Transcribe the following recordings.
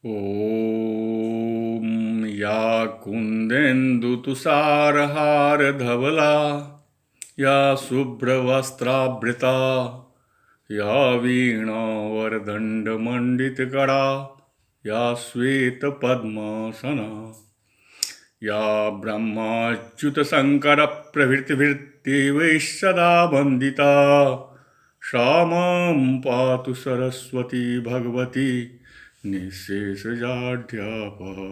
ॐ या कुन्देन्दुतुषारहारधवला या शुभ्रवस्त्रावृता या वीणावरदण्डमण्डितकरा या श्वेतपद्मासना या ब्रह्माच्युतशङ्करप्रभृतिभिर्देवैः सदा वन्दिता सा मां पातु सरस्वती भगवती निःशेषजाड्यापहा।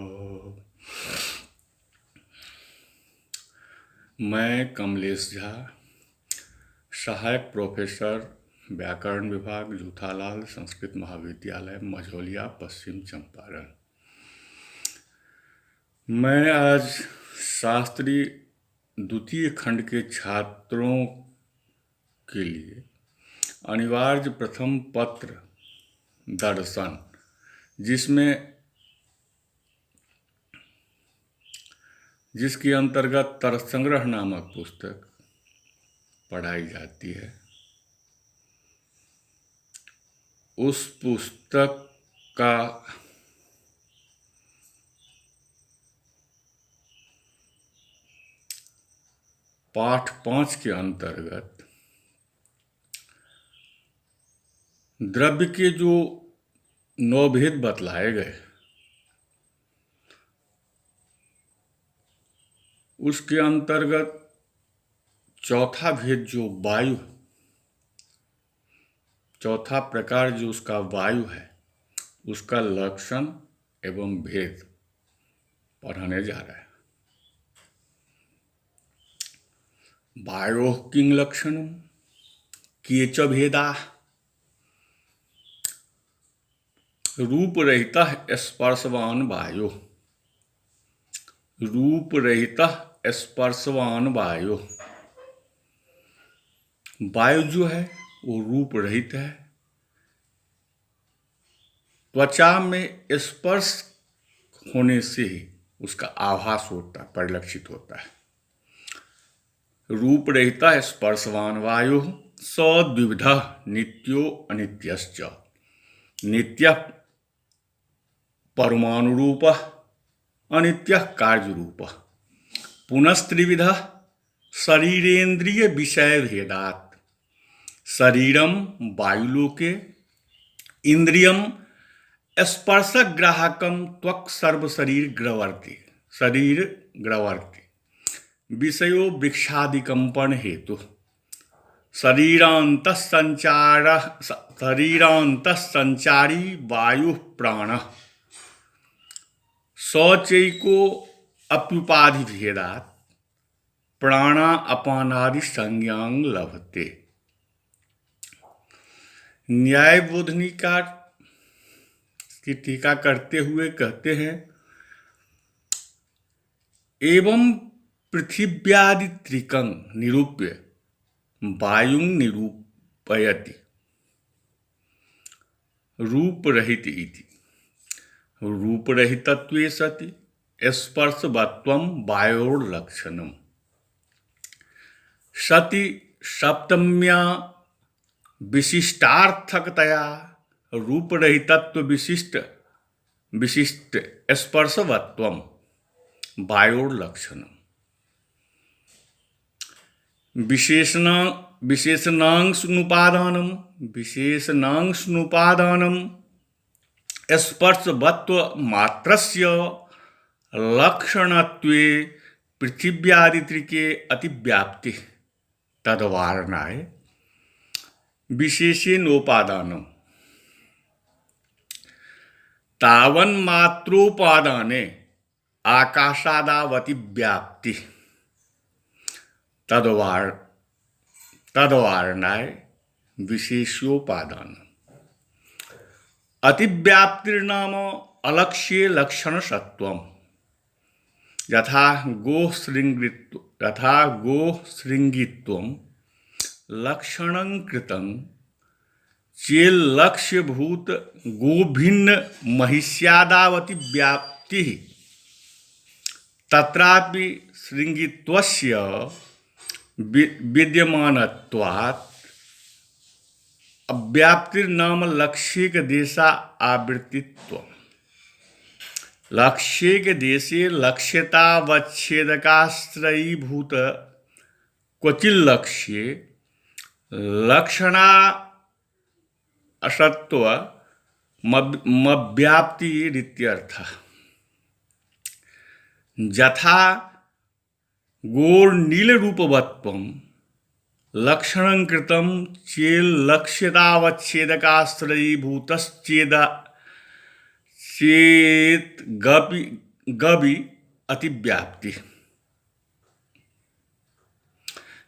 मैं कमलेश झा, सहायक प्रोफेसर व्याकरण विभाग जूथालाल संस्कृत महाविद्यालय मझौलिया पश्चिम चंपारण। मैं आज शास्त्री द्वितीय खंड के छात्रों के लिए अनिवार्य प्रथम पत्र दर्शन, जिसके अंतर्गत तर्कसंग्रह नामक पुस्तक पढ़ाई जाती है, उस पुस्तक का पाठ 5 के अंतर्गत द्रव्य के जो 9 भेद बतलाए गए, उसके अंतर्गत चौथा भेद जो वायु, चौथा प्रकार जो उसका वायु है, उसका लक्षण एवं भेद पढ़ाने जा रहा है। वायोः किं लक्षणं केच भेदाः। रूप रहितः स्पर्शवान वायु, रूप रहितः स्पर्शवान वायु। वायु जो है वो रूप रहित है, त्वचा में स्पर्श होने से ही उसका आभास होता, परिलक्षित होता है। रूप रहितः स्पर्शवान वायु स द्विविधः नित्यो अनित्यश्च। नित्यः परमाणु रूपः, अनित्यः कार्य रूपः। पुनस्त्रिविधः शरीरेन्द्रिय विषय भेदात्। शरीरम वायुलोके, इंद्रियम स्पर्शग्राहकम त्वक् सर्व शरीर ग्रवर्ति विषयो वृक्षादिकंपन हेतु शरीरांतः संचारी वायु प्राण शौचैको अप्युपाधि भेदात् प्राणा अपानादि संज्ञां लभते। न्याय बोधनिकार की टीका करते हुए कहते हैं, एवं पृथिव्यादि त्रिकं निरूप्य वायुं निरूपयति रूपरहित इति। रूपरहितत्वे सति स्पर्शवत्वं वायोर्लक्षणम्। सति सप्तम्या विशिष्टार्थकतया रूपरहितत्व विशिष्ट स्पर्शवत्वं वायोर्लक्षणम्। विशेषणांशनुपादानं स्पर्शवत्व मात्रस्य लक्षणत्वे पृथिव्यादित्रिके अतिव्याप्ति तद्वारणाय विशेषेणोपादानम्। तावन्मात्रोपादाने आकाशादावति व्याप्ति तद्वारणाय विशेषोपादान। अतिव्याप्तिर्नाम अलक्ष्ये लक्षण सत्वम। यथा गोः लक्षणं कृतं चेल्लक्ष्यभूत गोभिन्न महिष्यादावति व्याप्ति तत्रापि शृंगित्वस्य विद्यमानत्वात् अव्याप्तिर्नाम लक्ष्यिक देशा आवृत्तित्व। लक्ष्य के देशे लक्ष्यतावच्छेदकाश्रयीभूत क्वचिल्लक्ष्ये लक्षणा असत्व मव्याप्तिरित्यर्थः। यथा गोर्नीलरूपवत्वं लक्षणं कृतं चेल्लक्ष्यतावच्छेदकाश्रयीभूतश्चेद चेत् गपि अतिव्याप्ति।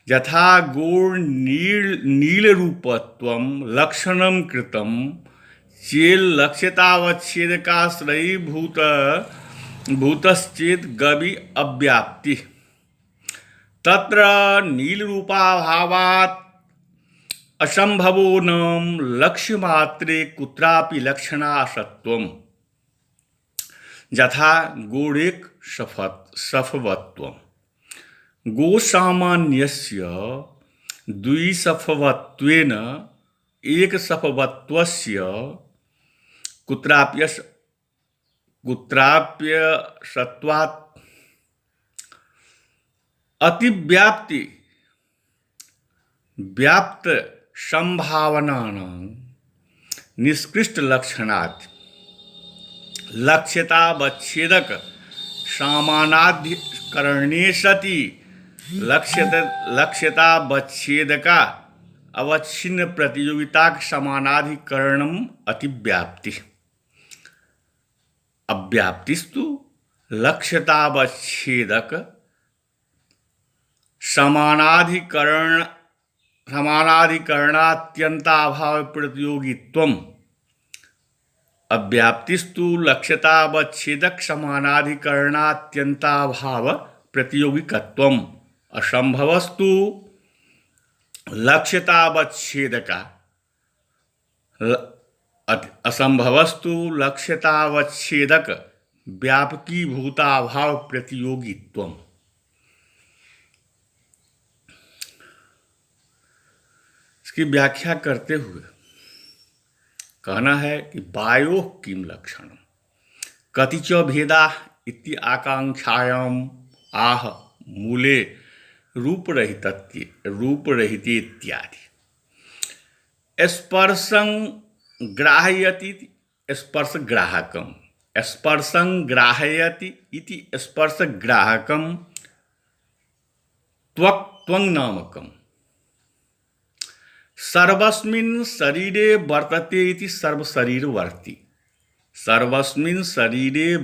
यथा गोर्नीलरूपत्वं लक्षणं कृतं चेल्लक्ष्यतावच्छेदकाश्रयीभूतश्चेत् गपि अव्याप्ति। तत्र नीलरूपाभावात् असंभवो न लक्ष्यमात्रे कुत्रापि लक्षणासत्वम्। यथा गोरेक सफवत्वम् गोसामान्यस्य द्विसफवत्वेन एकसफवत्वस्य कुत्राप्यसत्वात् अतिव्याप्ति व्याप्त संभावनानां निष्कृष्ट लक्षणात् लक्ष्यतावच्छेदक सामानाधिकरणे सति लक्ष्यतावच्छेदका अवच्छिन्न प्रतियोगिता समानाधिकरणम अतिव्याप्ति। अव्याप्तिस्तु लक्ष्यतावच्छेदक समानाधिकरणात्यंताभाव प्रतियोगित्वम्। अव्याप्तिस्तु लक्ष्यतावच्छेदक समानाधिकरणात्यंताभाव प्रतियोगिकत्वम्। असंभवस्तु लक्ष्यतावच्छेदक व्यापकीभूताभाव प्रतियोगित्वम्। इसकी व्याख्या करते हुए कहना है कि वायोः किं लक्षणं कतिच भेदा इति आकांक्षायाम् आह मूले रूपरहिते इत्यादि। स्पर्शं ग्राहयति स्पर्शग्राहकं स्पर्शं ग्राहयति इति स्पर्शग्राहकं त्वं नामकम्। सर्वस्मिन् शरीरे वर्तते इति सर्वशरीरवर्ती। सर्वस्मिन् शरीरे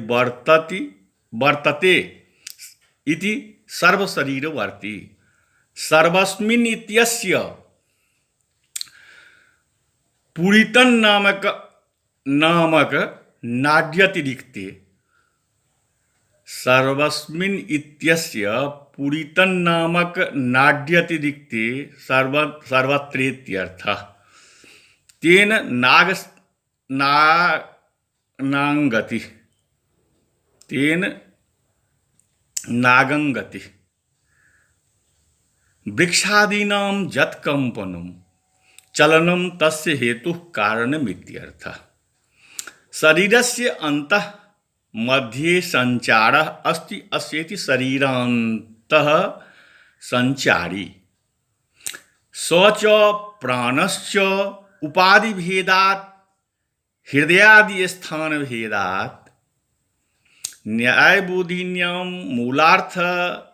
वर्तते इति सर्वशरीरवर्ती। सर्वस्मिन् इत्यस्य पुरीतन नामक नाड्यतिरिक्ते सर्वस्मिन् इत्यस्य पुरीतन नामक नाड्यतिरिक्ते सर्वत्रेत्यर्थः। तेन नागंगति वृक्षादीनां यत्कम्पनं चलनं तस्य हेतुः कारणमित्यर्थः। शरीरस्य अन्तः मध्ये संचारः अस्ति अस्येति शरीरान्तः संचारी। स च प्राणश्च उपाधिभेदात् हृदयादि स्थानभेदात् न्यायबोधिन्यां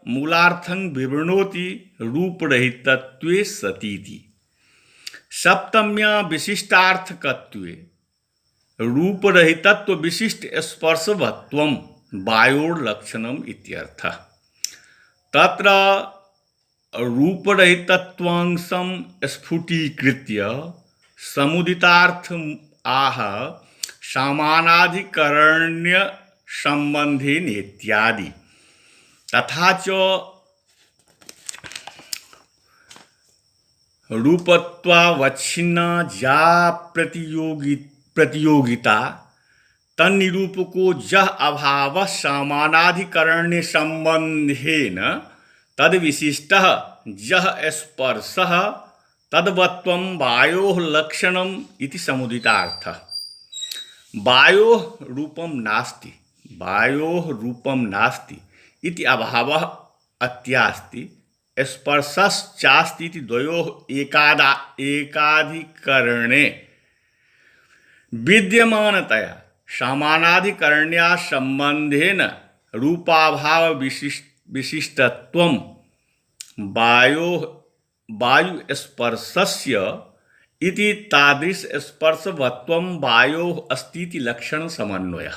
मूलार्थं विवृणोति रूपरहितत्वे सतीति। सप्तम्या विशिष्टार्थकत्वे रूपरहितत्व विशिष्ट स्पर्शवत्वं वायोर्लक्षणम् इत्यर्थः। तत्र रूपरहितत्वांशं स्फुटीकृत्य समुदितार्थ आह समानाधिकरण्य संबंधेन इत्यादि। तथा च रूपत्वावच्छिन्ना या प्रतियोगिता तन्निरूपको जह अभाव समानाधिकरण्य संबंधेन तद विशिष्टः जह स्पर्शः तद्वत्वं वायोः लक्षणम् इति समुदितार्थः। वायोः रूपं नास्ति वायोः रूपं नास्ति इति अभावः अत्यास्ति, स्पर्शश्चास्ति इति द्वयोः एकाधिकरणे विद्यमानतया समानाधिकरण्या संबंधेन रूपाभाव विशिष्टत्वं वायु स्पर्शस्य इति तादृश स्पर्शवत्वं वायोः अस्तीति लक्षण समन्वयः।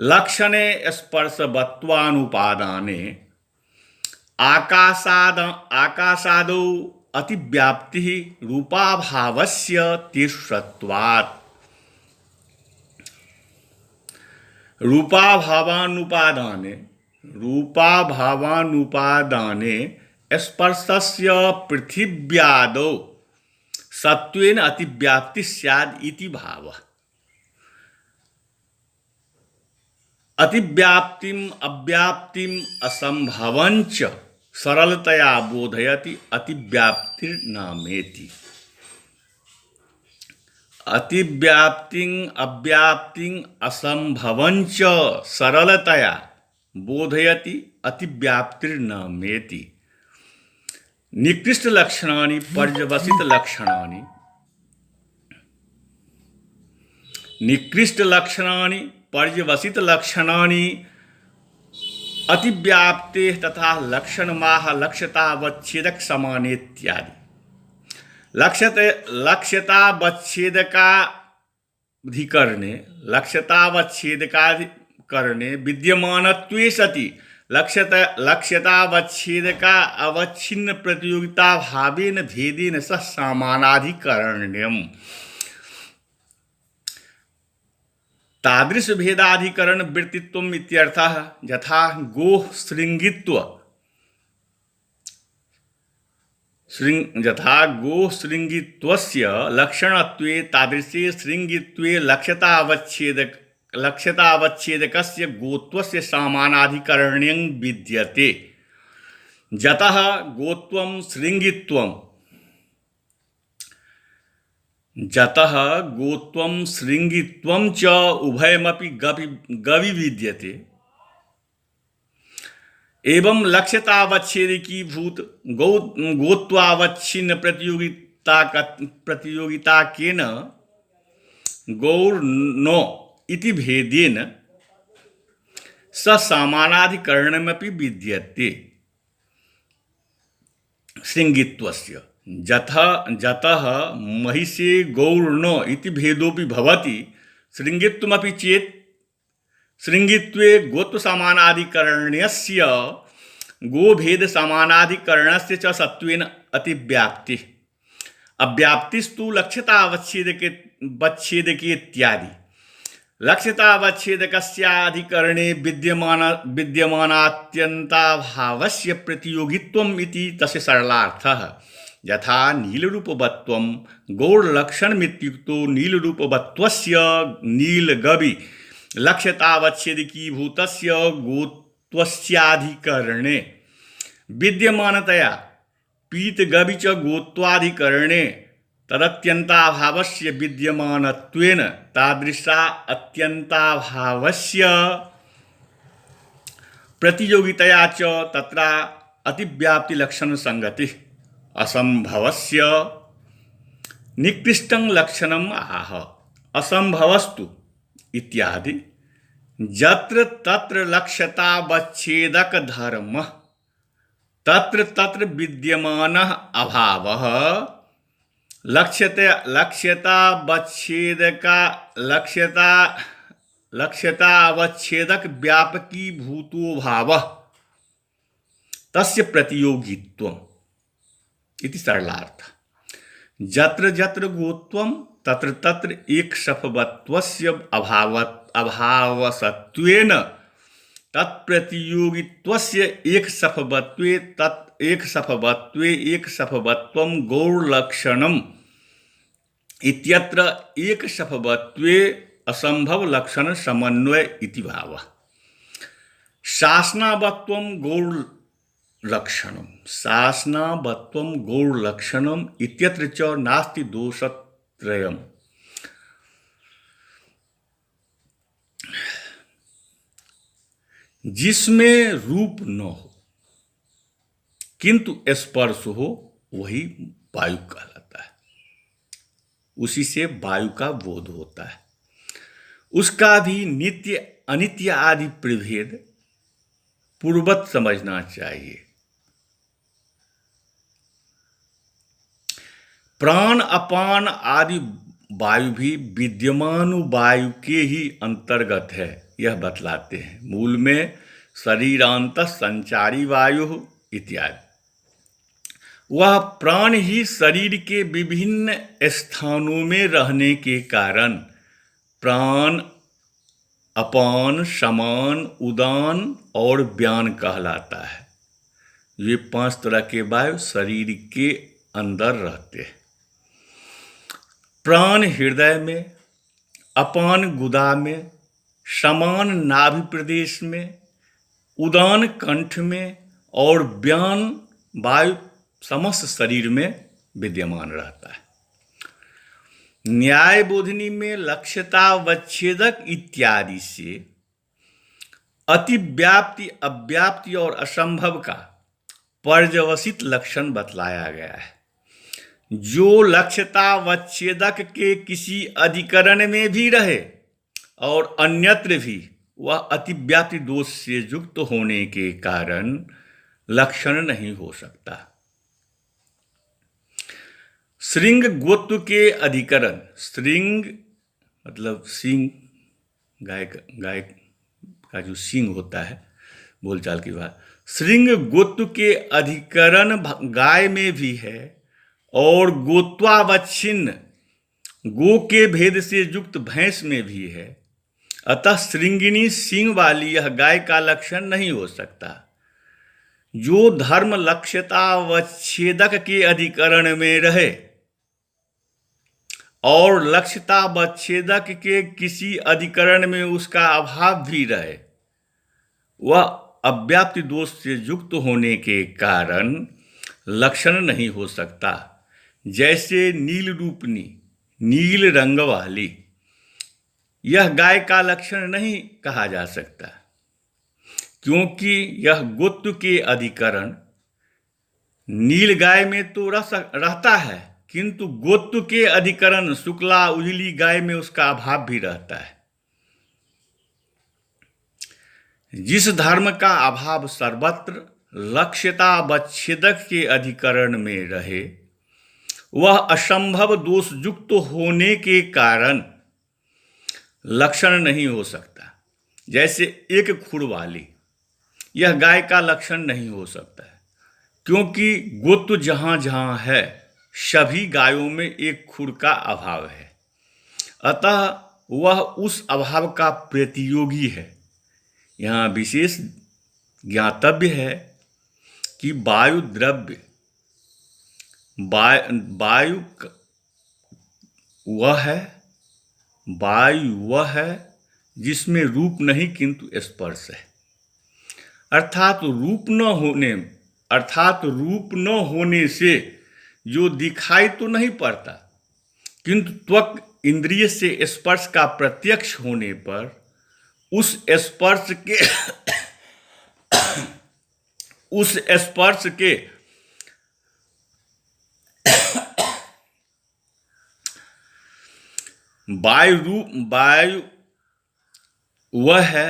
लक्षणे स्पर्शवत्वानुपादाने आकाशादौ अतिव्याप्तिः रूपाभावस्य तीव्रत्वात्। रूपाभावानुपादाने स्पर्शस्य पृथिव्यादौ सत्त्वेन अतिव्याप्ति स्याद् इति भावः। अतिव्याप्तिम् अव्याप्तिम् असंभवञ्च सरलतया बोधयति अतिव्याप्तिर्नामेति। अतिव्याप्तिं अव्याप्तिं असंभवञ्च सरलतया बोधयति अतिव्याप्तिर्नामेति। निकृष्ट लक्षणानि पर्यवसित लक्षणानि पर्यवसित लक्षणानि अतिव्याप्ते तथा लक्षणमाह लक्ष्यतावच्छेदक समानेत्यादि। लक्ष्यतावच्छेदकाधिकरणे विद्यमानत्वे सति लक्ष्यतावच्छेदका अवच्छिन्न प्रतियोगिता भावेन भेदेन सह समानाधिकरण्यम्। तादृश भेदाधिकरण वृत्तित्वम् इत्यर्थः। यथा गोः शृङ्गित्वस्य लक्षणत्वे तादृशे शृङ्गित्वे लक्ष्यतावच्छेदकस्य गोत्वस्य समानाधिकरण्यं विद्यते। यतः गोत्वं शृङ्गित्वं च उभयमपि गवि विद्यते। एवं लक्ष्यतावच्छेदकीभूत गोत्वावच्छिन्न प्रतियोगिता केन गौर्नो इति भेदेन स समानाधिकरणमपि विद्यते शृङ्गित्वस्य। जतः महिषे गौर्नो इति भेदोपि भवति, शृङ्गित्वमपि चेत् शृङ्गित्वे गोत्वसमानाधिकरण्यस्य गोभेदसमानाधिकरणस्य च सत्त्वेन अतिव्याप्तिः। अव्याप्तिस्तु लक्ष्यतावच्छेदके इत्यादि। लक्ष्यतावच्छेदकस्याधिकरणे विद्यमानात्यन्ताभावस्य प्रतियोगित्वम् इति तस्य सरलार्थः। यथा नीलरूपवत्वं गौर्लक्षणमित्युक्तो नीलरूपवत्वस्य नीलगवि लक्ष्यतावच्छेदकीभूतस्य गोत्वस्याधिकरणे विद्यमानतया पीतगवि च गोत्वाधिकरणे तदत्यन्ताभावस्य विद्यमानत्वेन तादृशा अत्यन्ताभावस्य प्रतियोगितया च तत्र अतिव्याप्तिलक्षणसंगतिः असंभवस्य निकृष्टं लक्षणम् आह। असंभवस्तु इत्यादि यत्र तत्र लक्ष्यतावच्छेदक धर्मः तत्र तत्र विद्यमानः अभावः लक्ष्यतावच्छेदक व्यापकी भूतो भावः तस्य प्रतियोगित्वम् इति सरलार्थ। यत्र यत्र गोत्वं तत्र तत्र एकसफवत्वस्य अभावसत्त्वेन तत्प्रतियोगित्वस्य एकसफवत्वं गौर्लक्षणम् इत्यत्र एकसफवत्वे असंभव लक्षण समन्वय इति भावः। शासनावत्वं गौर्लक्षणम् इत्यत्र च नास्ति दोषत्रयम्। जिसमें रूप न हो किंतु स्पर्श हो, वही वायु कहलाता है। उसी से वायु का बोध होता है। उसका भी नित्य अनित्य आदि प्रभेद पूर्ववत समझना चाहिए। प्राण अपान आदि वायु भी विद्यमान वायु के ही अंतर्गत है, यह बतलाते हैं। मूल में शरीरांत संचारी वायु इत्यादि। वह प्राण ही शरीर के विभिन्न स्थानों में रहने के कारण प्राण, अपान, समान, उदान और व्यान कहलाता है। ये 5 तरह के वायु शरीर के अंदर रहते हैं। प्राण हृदय में, अपान गुदा में, समान नाभि प्रदेश में, उदान कंठ में और व्यान वायु समस्त शरीर में विद्यमान रहता है। न्याय बोधनी में लक्ष्यतावच्छेदक इत्यादि से अतिव्याप्ति, अव्याप्ति और असंभव का पर्यवसित लक्षण बतलाया गया है। जो लक्ष्यतावच्छेदक के किसी अधिकरण में भी रहे और अन्यत्र भी, वह अतिव्याप्ति दोष से युक्त होने के कारण लक्षण नहीं हो सकता। श्रृंग गोत्व के अधिकरण, श्रृंग मतलब सिंह, गाय का जो सिंह होता है बोलचाल की बात, श्रृंग गोत्व के अधिकरण गाय में भी है और गोत्वावच्छिन्न गो के भेद से युक्त भैंस में भी है। अतः श्रृंगिनी सिंह वाली यह गाय का लक्षण नहीं हो सकता। जो धर्म लक्ष्यतावच्छेदक के अधिकरण में रहे और लक्ष्यतावच्छेदक के किसी अधिकरण में उसका अभाव भी रहे, वह अव्याप्ति दोष से युक्त होने के कारण लक्षण नहीं हो सकता। जैसे नील रूपनी, नील रंग वाली, यह गाय का लक्षण नहीं कहा जा सकता, क्योंकि यह गोत्व के अधिकरण नील गाय में तो रहता है, किंतु गोत्व के अधिकरण शुक्ला उजली गाय में उसका अभाव भी रहता है। जिस धर्म का अभाव सर्वत्र लक्ष्यतावच्छेदक के अधिकरण में रहे, वह असंभव दोष युक्त होने के कारण लक्षण नहीं हो सकता। जैसे एक खुर वाली, यह गाय का लक्षण नहीं हो सकता है, क्योंकि गोत्व जहाँ जहाँ है सभी गायों में एक खुर का अभाव है। अतः वह उस अभाव का प्रतियोगी है। यहाँ विशेष ज्ञातव्य है कि वायु द्रव्य, वायु वह है जिसमें रूप नहीं किंतु स्पर्श है। अर्थात रूप न होने से जो दिखाई तो नहीं पड़ता, किंतु त्वक इंद्रिय से स्पर्श का प्रत्यक्ष होने पर उस स्पर्श के वायु वह है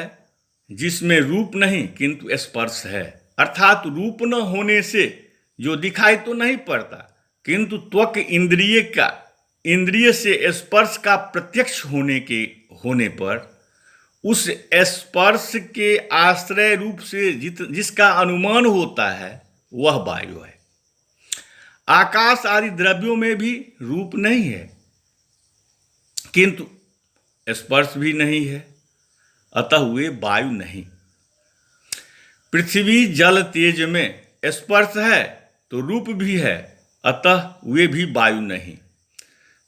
जिसमें रूप नहीं किंतु स्पर्श है। अर्थात रूप न होने से जो दिखाई तो नहीं पड़ता, किंतु त्वक इंद्रिय से स्पर्श का प्रत्यक्ष होने पर उस स्पर्श के आश्रय रूप से जिसका अनुमान होता है, वह वायु है। आकाश आदि द्रव्यों में भी रूप नहीं है, किंतु स्पर्श भी नहीं है, अतः वे वायु नहीं। पृथ्वी जल तेज में स्पर्श है तो रूप भी है, अतः वे भी वायु नहीं।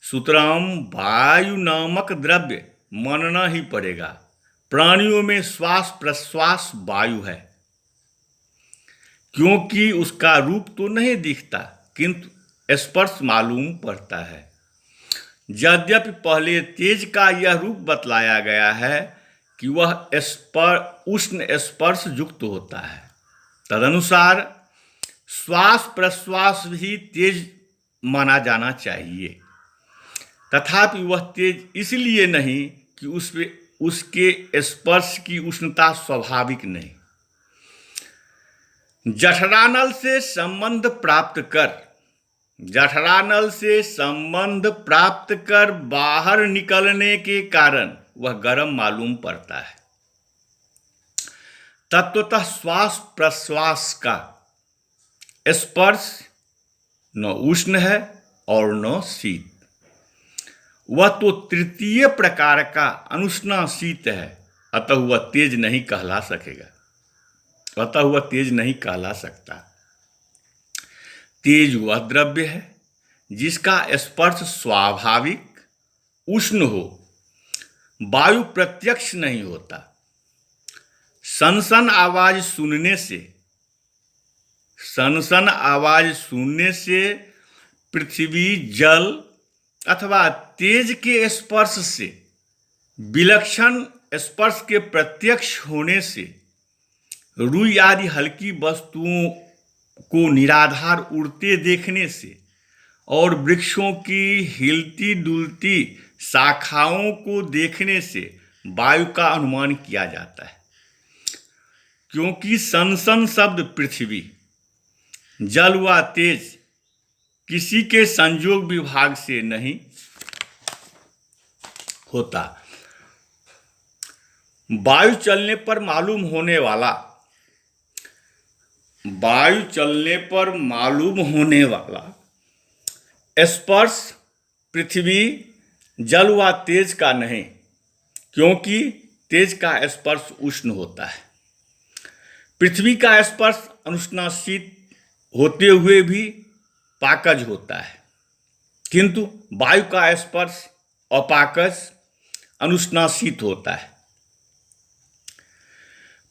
सुतराम वायु नामक द्रव्य मानना ही पड़ेगा। प्राणियों में श्वास प्रश्वास वायु है, क्योंकि उसका रूप तो नहीं दिखता, किंतु स्पर्श मालूम पड़ता है। यद्यपि पहले तेज का यह रूप बतलाया गया है कि वह उष्ण स्पर्श युक्त होता है। तदनुसार श्वास प्रश्वास भी तेज माना जाना चाहिए, तथापि वह तेज इसलिए नहीं कि उसके स्पर्श की उष्णता स्वाभाविक नहीं। जठरानल से संबंध प्राप्त कर बाहर निकलने के कारण वह गर्म मालूम पड़ता है। तत्वतः श्वास प्रश्वास का स्पर्श न उष्ण है और न शीत, वह तो तृतीय प्रकार का अनुष्णाशीत है, अतः वह तेज नहीं कहला सकता। तेज वह द्रव्य है जिसका स्पर्श स्वाभाविक उष्ण हो, वायु प्रत्यक्ष नहीं होता। सनसन आवाज सुनने से पृथ्वी जल अथवा तेज के स्पर्श से, विलक्षण स्पर्श के प्रत्यक्ष होने से, रुई आदि हल्की वस्तुओं को निराधार उड़ते देखने से और वृक्षों की हिलती डुलती शाखाओं को देखने से वायु का अनुमान किया जाता है। क्योंकि सनसन शब्द पृथ्वी, जल व तेज किसी के संयोग विभाग से नहीं होता। वायु चलने पर मालूम होने वाला स्पर्श पृथ्वी जल व तेज का नहीं, क्योंकि तेज का स्पर्श उष्ण होता है। पृथ्वी का स्पर्श अनुष्णाशीत होते हुए भी पाकज होता है, किंतु वायु का स्पर्श अपाकज अनुष्णाशीत होता है।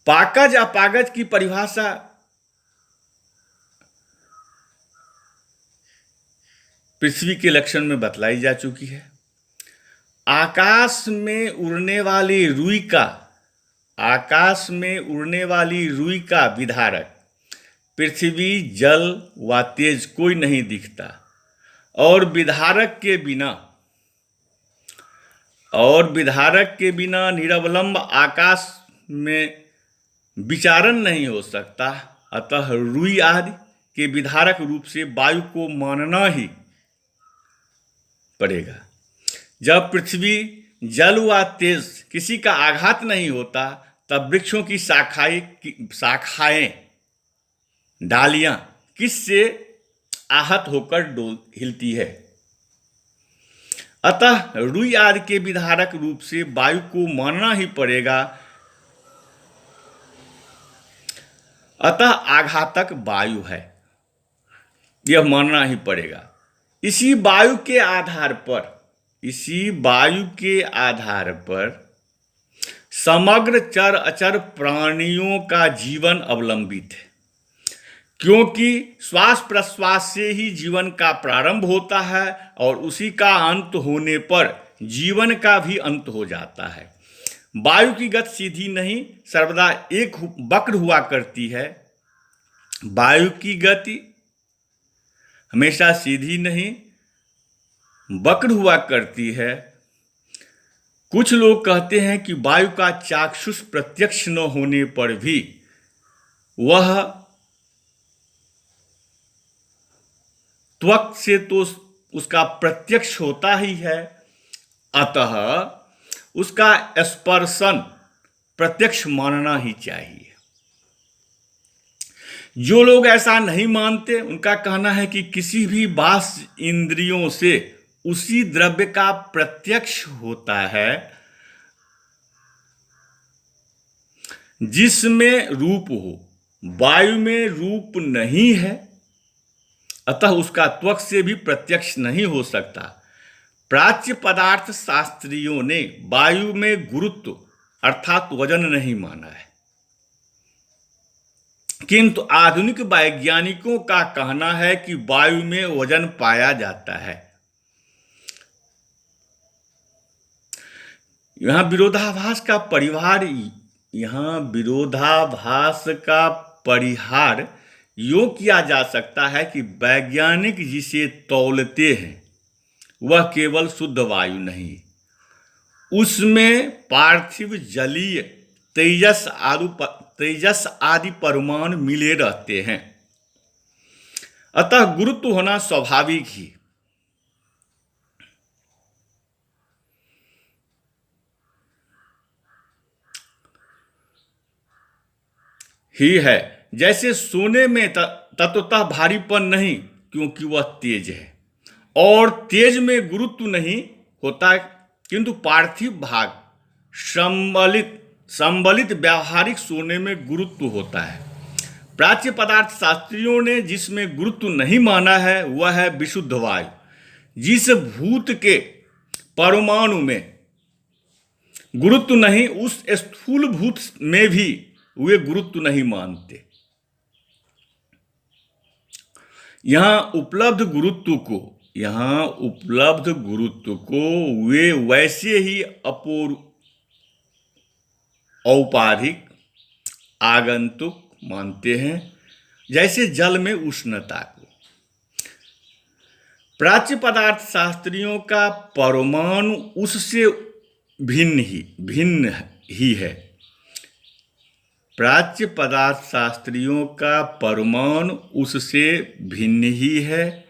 पाकज अपाकज की परिभाषा पृथ्वी के लक्षण में बतलाई जा चुकी है। आकाश में उड़ने वाली रुई का विधारक पृथ्वी जल व तेज कोई नहीं दिखता, और विधारक के बिना निरवलंब आकाश में विचारण नहीं हो सकता। अतः रुई आदि के विधारक रूप से वायु को मानना ही पड़ेगा। जब पृथ्वी जल व तेज किसी का आघात नहीं होता, तब वृक्षों की शाखाएं डालियां किससे आहत होकर हिलती है। अतः रुई आदि के विधारक रूप से वायु को मानना ही पड़ेगा। अतः आघातक वायु है, यह मानना ही पड़ेगा। इसी वायु के आधार पर समग्र चर अचर प्राणियों का जीवन अवलंबित है, क्योंकि श्वास प्रश्वास से ही जीवन का प्रारंभ होता है और उसी का अंत होने पर जीवन का भी अंत हो जाता है। वायु की गति सीधी नहीं, सर्वदा एक वक्र हुआ करती है। वायु की गति हमेशा सीधी नहीं, वक्र हुआ करती है। कुछ लोग कहते हैं कि वायु का चाक्षुष प्रत्यक्ष न होने पर भी वह त्वक से तो उसका प्रत्यक्ष होता ही है, अतः उसका स्पर्शन प्रत्यक्ष मानना ही चाहिए। जो लोग ऐसा नहीं मानते, उनका कहना है कि किसी भी बाह्य इंद्रियों से उसी द्रव्य का प्रत्यक्ष होता है जिसमें रूप हो। वायु में रूप नहीं है, अतः उसका त्वक से भी प्रत्यक्ष नहीं हो सकता। प्राच्य पदार्थ शास्त्रियों ने वायु में गुरुत्व अर्थात वजन नहीं माना है, किंतु आधुनिक वैज्ञानिकों का कहना है कि वायु में वजन पाया जाता है। यहाँ विरोधाभास का परिहार यहाँ विरोधाभास का परिहार यूं किया जा सकता है कि वैज्ञानिक जिसे तौलते हैं वह केवल शुद्ध वायु नहीं, उसमें पार्थिव, जलीय, तेजस आदि परमाणु मिले रहते हैं। अतः गुरुत्व होना स्वाभाविक ही है। जैसे सोने में तत्वतः भारीपन नहीं, क्योंकि वह तेज है, और तेज में गुरुत्व नहीं होता, किंतु पार्थिव भाग संबलित व्यावहारिक सोने में गुरुत्व होता है। प्राच्य पदार्थ शास्त्रियों ने जिसमें गुरुत्व नहीं माना है वह है विशुद्ध वायु। जिस भूत के परमाणु में गुरुत्व नहीं, उस स्थूल भूत में भी वे गुरुत्व नहीं मानते। यहाँ उपलब्ध गुरुत्व को वे वैसे ही औपाधिक आगंतुक मानते हैं जैसे जल में उष्णता को। प्राच्य पदार्थ शास्त्रियों का परमाणु उससे भिन्न ही है। प्राच्य पदार्थ शास्त्रियों का परमाणु उससे भिन्न ही है,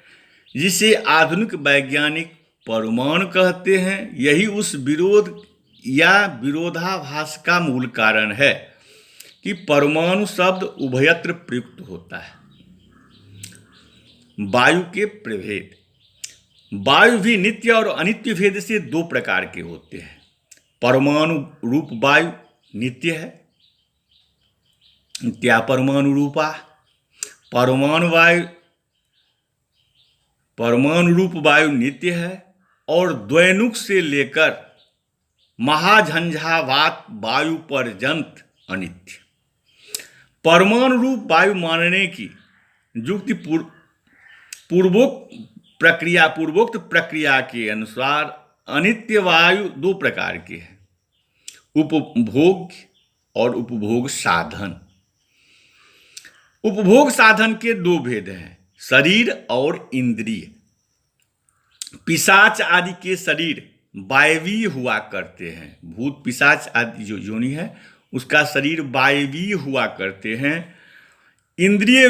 जिसे आधुनिक वैज्ञानिक परमाणु कहते हैं। यही उस विरोध या विरोधाभास का मूल कारण है कि परमाणु शब्द उभयत्र प्रयुक्त होता है। वायु के प्रभेद। वायु भी नित्य और अनित्य भेद से दो प्रकार के होते हैं। परमाणु रूप वायु नित्य है, नित्या परमाणु रूपा। परमाणु रूप वायु नित्य है और द्वैनुक से लेकर महाझंझावात वायु पर्यंत अनित्य। परमाणु रूप वायु मानने की युक्ति पूर्वोक्त प्रक्रिया के अनुसार अनित्य वायु दो प्रकार के हैं, उपभोग और उपभोग साधन। उपभोग साधन के दो भेद हैं, शरीर और इंद्रिय। पिशाच आदि के शरीर वायवीय हुआ करते हैं। भूत पिशाच आदि जो योनि है उसका शरीर वायवीय हुआ करते हैं। इंद्रिय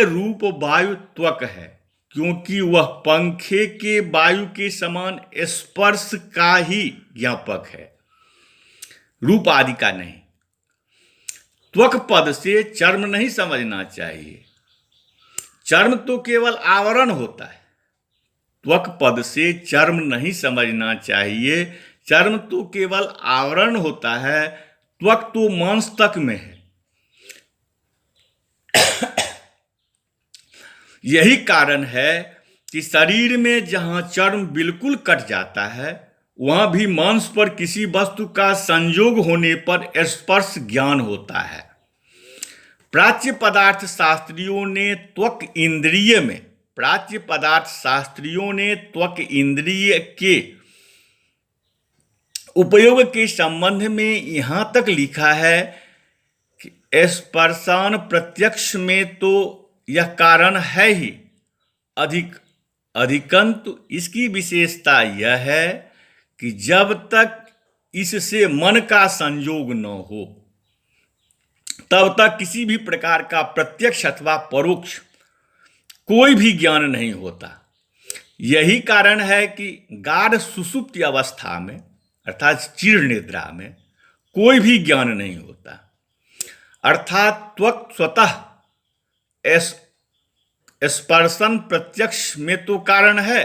रूप वायु त्वक है, क्योंकि वह पंखे के वायु के समान स्पर्श का ही ज्ञापक है, रूप आदि का नहीं। त्वक पद से चर्म नहीं समझना चाहिए, चर्म तो केवल आवरण होता है। त्वक पद से चर्म नहीं समझना चाहिए, चर्म तो केवल आवरण होता है, त्वक तो मांस तक में है। यही कारण है कि शरीर में जहां चर्म बिल्कुल कट जाता है वहां भी मांस पर किसी वस्तु का संयोग होने पर स्पर्श ज्ञान होता है। प्राच्य पदार्थ शास्त्रियों ने त्वक इंद्रिय के उपयोग के संबंध में यहां तक लिखा है कि स्पर्शान प्रत्यक्ष में तो यह कारण है ही, अधिकंतु इसकी विशेषता यह है कि जब तक इससे मन का संयोग न हो तब तक किसी भी प्रकार का प्रत्यक्ष अथवा परोक्ष कोई भी ज्ञान नहीं होता। यही कारण है कि गाढ़ सुषुप्ति अवस्था में अर्थात चिर निद्रा में कोई भी ज्ञान नहीं होता। अर्थात त्वक स्वतः स्पर्शन प्रत्यक्ष में तो कारण है,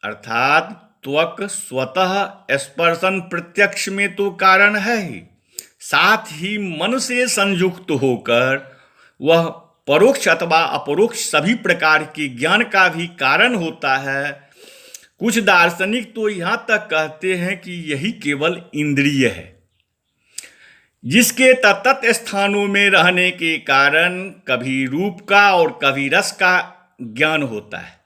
अर्थात त्वक स्वतः स्पर्शन प्रत्यक्ष में तो कारण है ही, साथ ही मन से संयुक्त होकर वह परोक्ष अथवा अपरोक्ष सभी प्रकार के ज्ञान का भी कारण होता है। कुछ दार्शनिक तो यहां तक कहते हैं कि यही केवल इंद्रिय है, जिसके तत्त स्थानों में रहने के कारण कभी रूप का और कभी रस का ज्ञान होता है।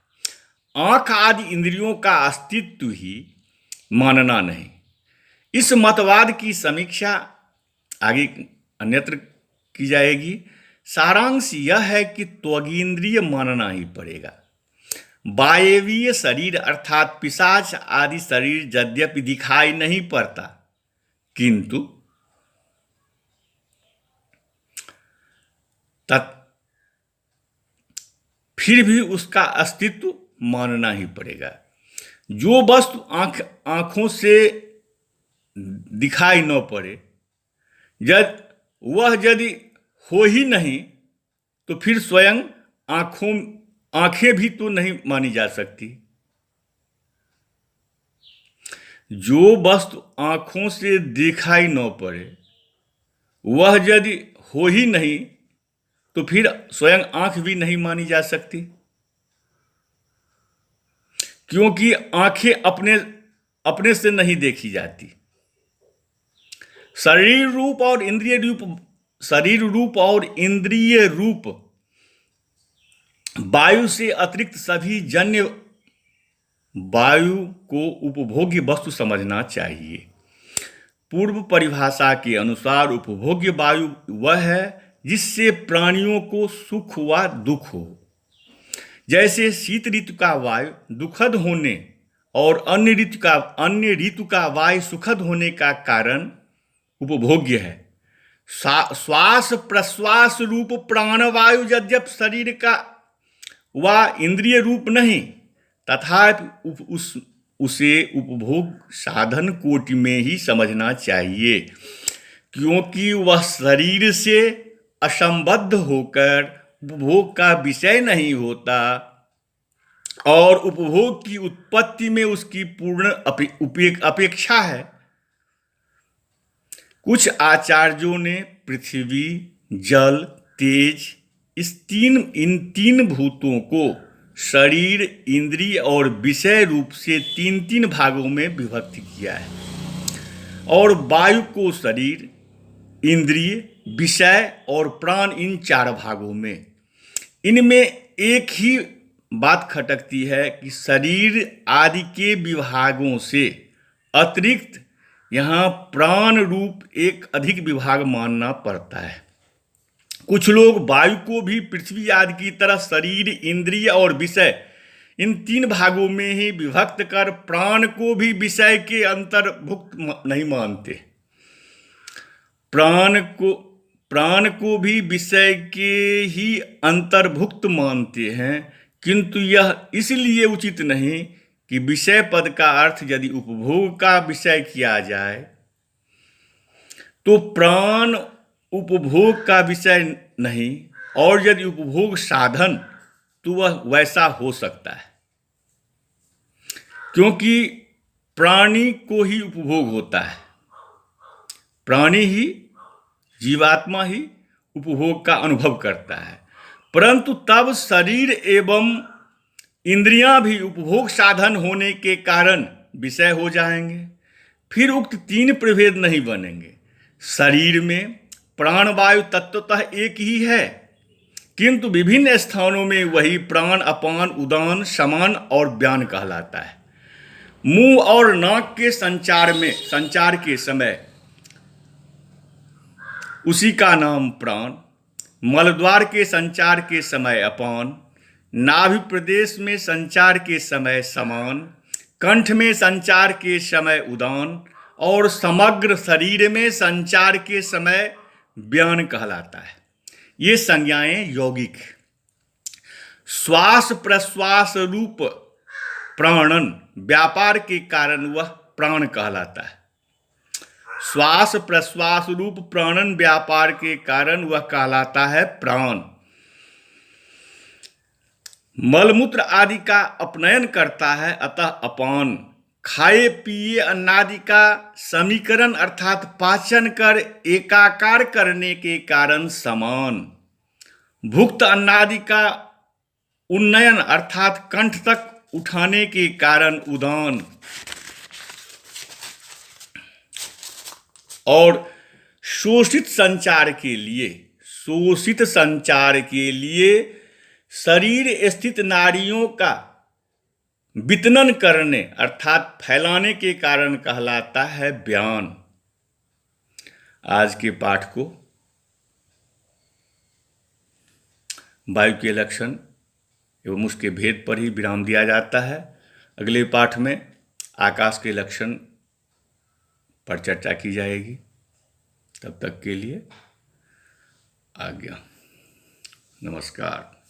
आंख आदि इंद्रियों का अस्तित्व ही मानना नहीं। इस मतवाद की समीक्षा आगे अन्यत्र की जाएगी। सारांश यह है कि त्वगींद्रिय मानना ही पड़ेगा। वायवीय शरीर अर्थात पिशाच आदि शरीर यद्यपि दिखाई नहीं पड़ता, किंतु फिर भी उसका अस्तित्व मानना ही पड़ेगा। जो वस्तु आंखों से दिखाई न पड़े, वह यदि हो ही नहीं तो फिर स्वयं आंखें भी तो नहीं मानी जा सकती। जो वस्तु आंखों से दिखाई न पड़े वह यदि हो ही नहीं तो फिर स्वयं आंख भी नहीं मानी जा सकती, क्योंकि आंखें अपने से नहीं देखी जाती। शरीर रूप और इंद्रिय रूप वायु से अतिरिक्त सभी जन्य वायु को उपभोग्य वस्तु समझना चाहिए। पूर्व परिभाषा के अनुसार उपभोग्य वायु वह है जिससे प्राणियों को सुख व दुख हो। जैसे शीत ऋतु का वायु दुखद होने और अन्य ऋतु का वायु सुखद होने का कारण उपभोग्य है। श्वास प्रश्वास रूप प्राणवायु यद्यप शरीर का व इंद्रिय रूप नहीं, तथापि उसे उपभोग साधन कोटि में ही समझना चाहिए, क्योंकि वह शरीर से असंबद्ध होकर उपभोग का विषय नहीं होता और उपभोग की उत्पत्ति में उसकी पूर्ण अपेक्षा है। कुछ आचार्यों ने पृथ्वी, जल, तेज इन तीन भूतों को शरीर, इंद्रिय और विषय रूप से तीन भागों में विभक्त किया है, और वायु को शरीर, इंद्रिय, विषय और प्राण इन 4 भागों में। इनमें एक ही बात खटकती है कि शरीर आदि के विभागों से अतिरिक्त यहाँ प्राण रूप एक अधिक विभाग मानना पड़ता है। कुछ लोग वायु को भी पृथ्वी आदि की तरह शरीर, इंद्रिय और विषय इन 3 भागों में ही विभक्त कर प्राण को भी विषय के अंतर्भुक्त नहीं मानते। प्राण को भी विषय के ही अंतर्भुक्त मानते हैं, किंतु यह इसलिए उचित नहीं कि विषय पद का अर्थ यदि उपभोग का विषय किया जाए तो प्राण उपभोग का विषय नहीं, और यदि उपभोग साधन तो वह वैसा हो सकता है, क्योंकि प्राणी को ही उपभोग होता है। प्राणी ही, जीवात्मा ही उपभोग का अनुभव करता है, परंतु तब शरीर एवं इंद्रियां भी उपभोग साधन होने के कारण विषय हो जाएंगे। फिर उक्त 3 प्रभेद नहीं बनेंगे। शरीर में प्राणवायु तत्वतः एक ही है, किंतु विभिन्न स्थानों में वही प्राण अपान, उदान, समान और व्यान कहलाता है। मुंह और नाक के संचार के समय उसी का नाम प्राण, मलद्वार के संचार के समय अपान, नाभि प्रदेश में संचार के समय समान, कंठ में संचार के समय उदान और समग्र शरीर में संचार के समय व्यान कहलाता है। ये संज्ञाएं यौगिक। श्वास प्रश्वास रूप प्राणन व्यापार के कारण वह प्राण कहलाता है। श्वास प्रश्वास रूप प्राणन व्यापार के कारण वह कहलाता है प्राण। मलमूत्र आदि का अपनयन करता है, अतः अपान। खाए पिए अन्नादि का समीकरण अर्थात पाचन कर एकाकार करने के कारण समान। भुक्त अन्नादि का उन्नयन अर्थात कंठ तक उठाने के कारण उदान। और शोषित संचार के लिए शरीर स्थित नाड़ियों का वितरण करने अर्थात फैलाने के कारण कहलाता है बयान। आज के पाठ को वायु के लक्षण एवं उसके भेद पर ही विराम दिया जाता है। अगले पाठ में आकाश के लक्षण पर चर्चा की जाएगी। तब तक के लिए आज्ञा। नमस्कार।